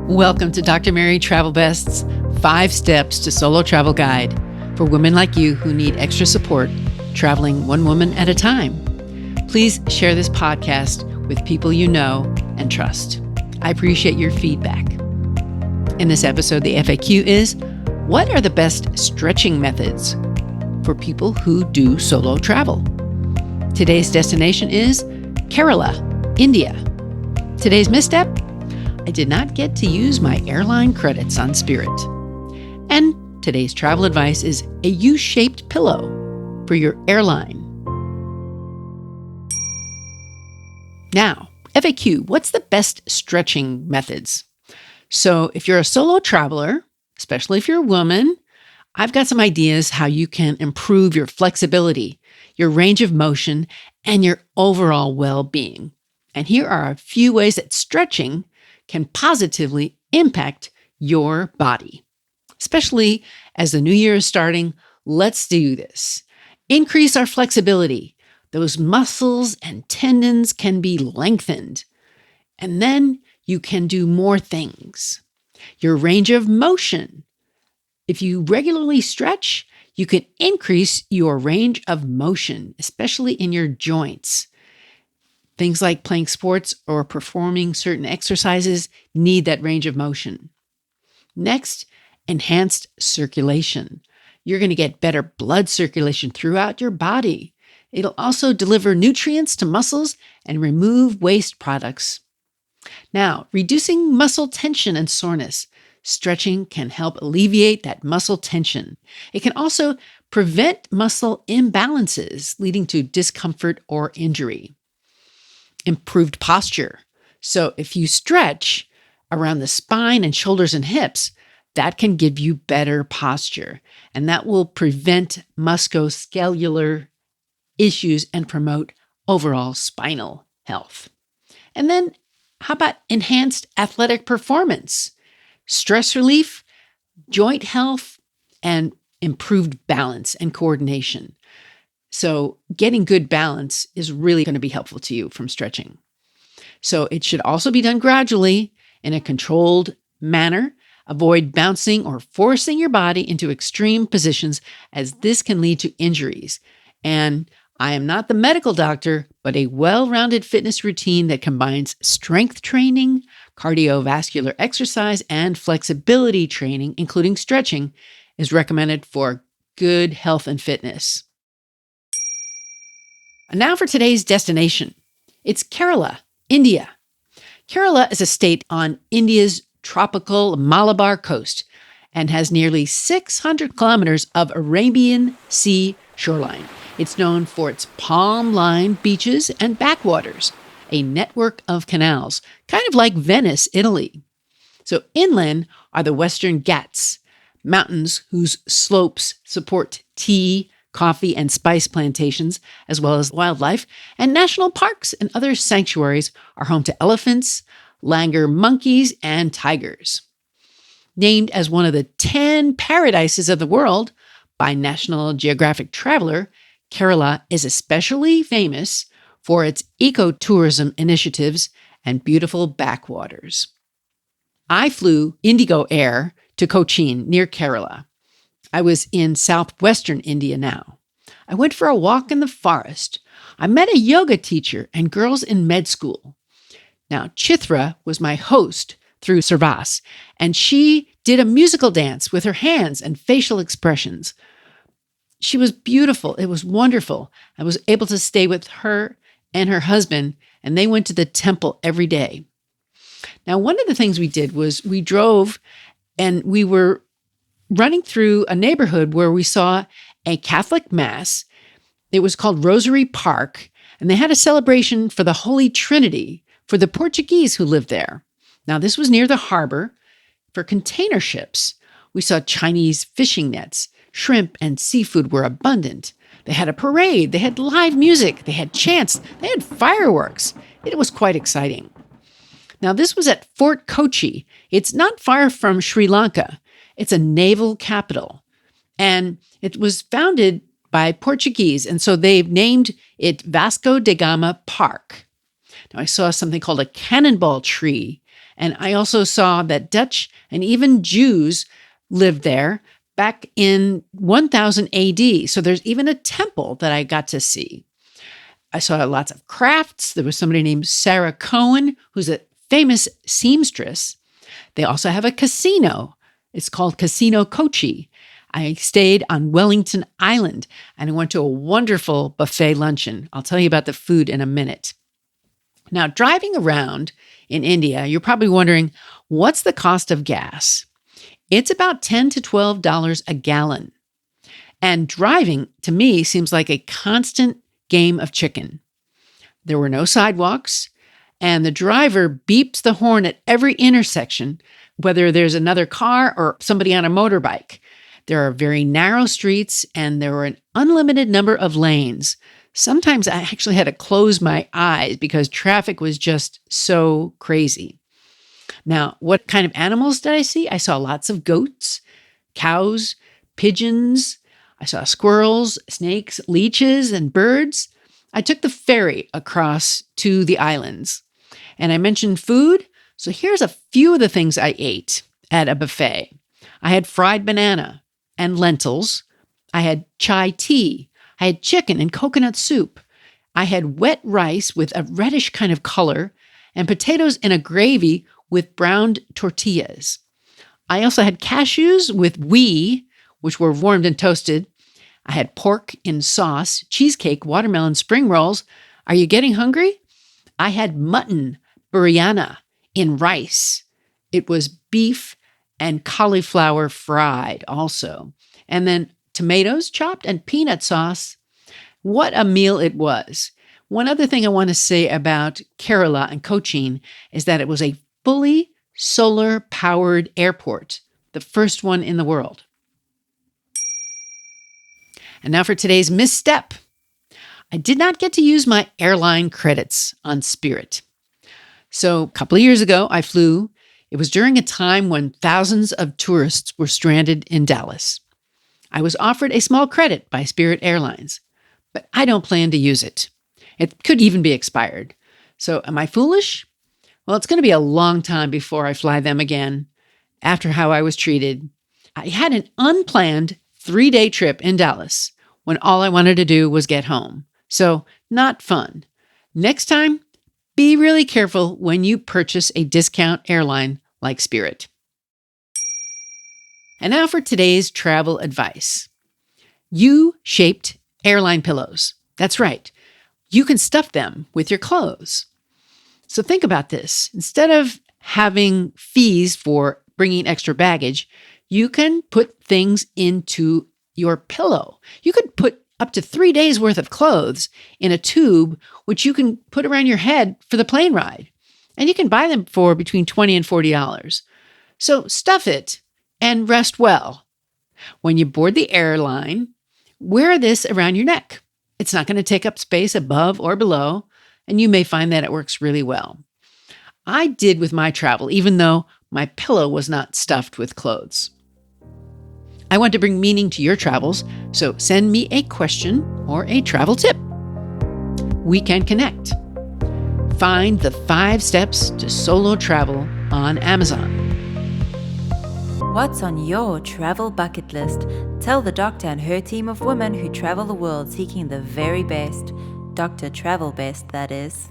Welcome to Dr. Mary Travel Best's 5 Steps to Solo Travel Guide for women like you who need extra support traveling one woman at a time. Please share this podcast with people you know and trust. I appreciate your feedback. In this episode, the FAQ is, what are the best stretching methods for people who do solo travel? Today's destination is Kerala, India. Today's misstep, I did not get to use my airline credits on Spirit. And today's travel advice is a U-shaped pillow for your airline. Now, FAQ, what's the best stretching methods? So if you're a solo traveler, especially if you're a woman, I've got some ideas how you can improve your flexibility, your range of motion, and your overall well-being. And here are a few ways that stretching can positively impact your body. Especially as the new year is starting, let's do this. Increase our flexibility. Those muscles and tendons can be lengthened. And then you can do more things. Your range of motion. If you regularly stretch, you can increase your range of motion, especially in your joints. Things like playing sports or performing certain exercises need that range of motion. Next, enhanced circulation. You're going to get better blood circulation throughout your body. It'll also deliver nutrients to muscles and remove waste products. Now, reducing muscle tension and soreness. Stretching can help alleviate that muscle tension. It can also prevent muscle imbalances, leading to discomfort or injury. Improved posture. So if you stretch around the spine and shoulders and hips, that can give you better posture, and that will prevent musculoskeletal issues and promote overall spinal health. And then how about enhanced athletic performance, stress relief, joint health, and improved balance and coordination. So getting good balance is really going to be helpful to you from stretching. So it should also be done gradually in a controlled manner. Avoid bouncing or forcing your body into extreme positions, as this can lead to injuries. And I am not the medical doctor, but a well-rounded fitness routine that combines strength training, cardiovascular exercise, and flexibility training, including stretching, is recommended for good health and fitness. And now for today's destination. It's Kerala, India. Kerala is a state on India's tropical Malabar coast and has nearly 600 kilometers of Arabian Sea shoreline. It's known for its palm-lined beaches and backwaters, a network of canals, kind of like Venice, Italy. So inland are the Western Ghats, mountains whose slopes support tea, coffee, and spice plantations, as well as wildlife, and national parks and other sanctuaries are home to elephants, langur monkeys, and tigers. Named as one of the 10 paradises of the world by National Geographic Traveler, Kerala is especially famous for its ecotourism initiatives and beautiful backwaters. I flew Indigo Air to Cochin, near Kerala. I was in southwestern India now. I went for a walk in the forest. I met a yoga teacher and girls in med school. Now, Chithra was my host through Sarvas, and she did a musical dance with her hands and facial expressions. She was beautiful. It was wonderful. I was able to stay with her and her husband, and they went to the temple every day. Now, one of the things we did was we drove and we were running through a neighborhood where we saw a Catholic mass. It was called Rosary Park, and they had a celebration for the Holy Trinity for the Portuguese who lived there. Now, this was near the harbor. For container ships, we saw Chinese fishing nets. Shrimp and seafood were abundant. They had a parade. They had live music. They had chants. They had fireworks. It was quite exciting. Now, this was at Fort Kochi. It's not far from Sri Lanka. It's a naval capital, and it was founded by Portuguese, and so they've named it Vasco da Gama Park. Now, I saw something called a cannonball tree And I also saw that Dutch and even Jews lived there back in 1000 AD. So there's even a temple that I got to see. I saw lots of crafts. There was somebody named Sarah Cohen, who's a famous seamstress. They also have a casino. It's called Casino Kochi. I stayed on Wellington Island and I went to a wonderful buffet luncheon. I'll tell you about the food in a minute. Now, driving around in India, you're probably wondering, what's the cost of gas? It's about $10 to $12 a gallon. And driving, to me, seems like a constant game of chicken. There were no sidewalks, and the driver beeps the horn at every intersection, whether there's another car or somebody on a motorbike. There are very narrow streets, and there were an unlimited number of lanes. Sometimes I actually had to close my eyes because traffic was just so crazy. Now, what kind of animals did I see? I saw lots of goats, cows, pigeons. I saw squirrels, snakes, leeches, and birds. I took the ferry across to the islands. And I mentioned food, so here's a few of the things I ate at a buffet. I had fried banana and lentils. I had chai tea. I had chicken and coconut soup. I had wet rice with a reddish kind of color and potatoes in a gravy with browned tortillas. I also had cashews with wheat, which were warmed and toasted. I had pork in sauce, cheesecake, watermelon, spring rolls. Are you getting hungry? I had mutton biryani in rice. It was beef and cauliflower fried also. And then tomatoes chopped and peanut sauce. What a meal it was. One other thing I want to say about Kerala and Cochin is that it was a fully solar-powered airport, the first one in the world. And now for today's misstep. I did not get to use my airline credits on Spirit. So a couple of years ago, I flew. It was during a time when thousands of tourists were stranded in Dallas. I was offered a small credit by Spirit Airlines, but I don't plan to use it. It could even be expired. So am I foolish? Well, it's going to be a long time before I fly them again. After how I was treated, I had an unplanned 3-day trip in Dallas when all I wanted to do was get home. So not fun. Next time, be really careful when you purchase a discount airline like Spirit. And now for today's travel advice. U-shaped airline pillows. That's right. You can stuff them with your clothes. So think about this. Instead of having fees for bringing extra baggage, you can put things into your pillow. You could put up to 3 days worth of clothes in a tube, which you can put around your head for the plane ride. And you can buy them for between $20 and $40. So stuff it and rest well. When you board the airline, wear this around your neck. It's not going to take up space above or below, and you may find that it works really well. I did with my travel, even though my pillow was not stuffed with clothes. I want to bring meaning to your travels, so send me a question or a travel tip. We can connect. Find the 5 steps to solo travel on Amazon. What's on your travel bucket list? Tell the doctor and her team of women who travel the world seeking the very best. Dr. Travel Best, that is.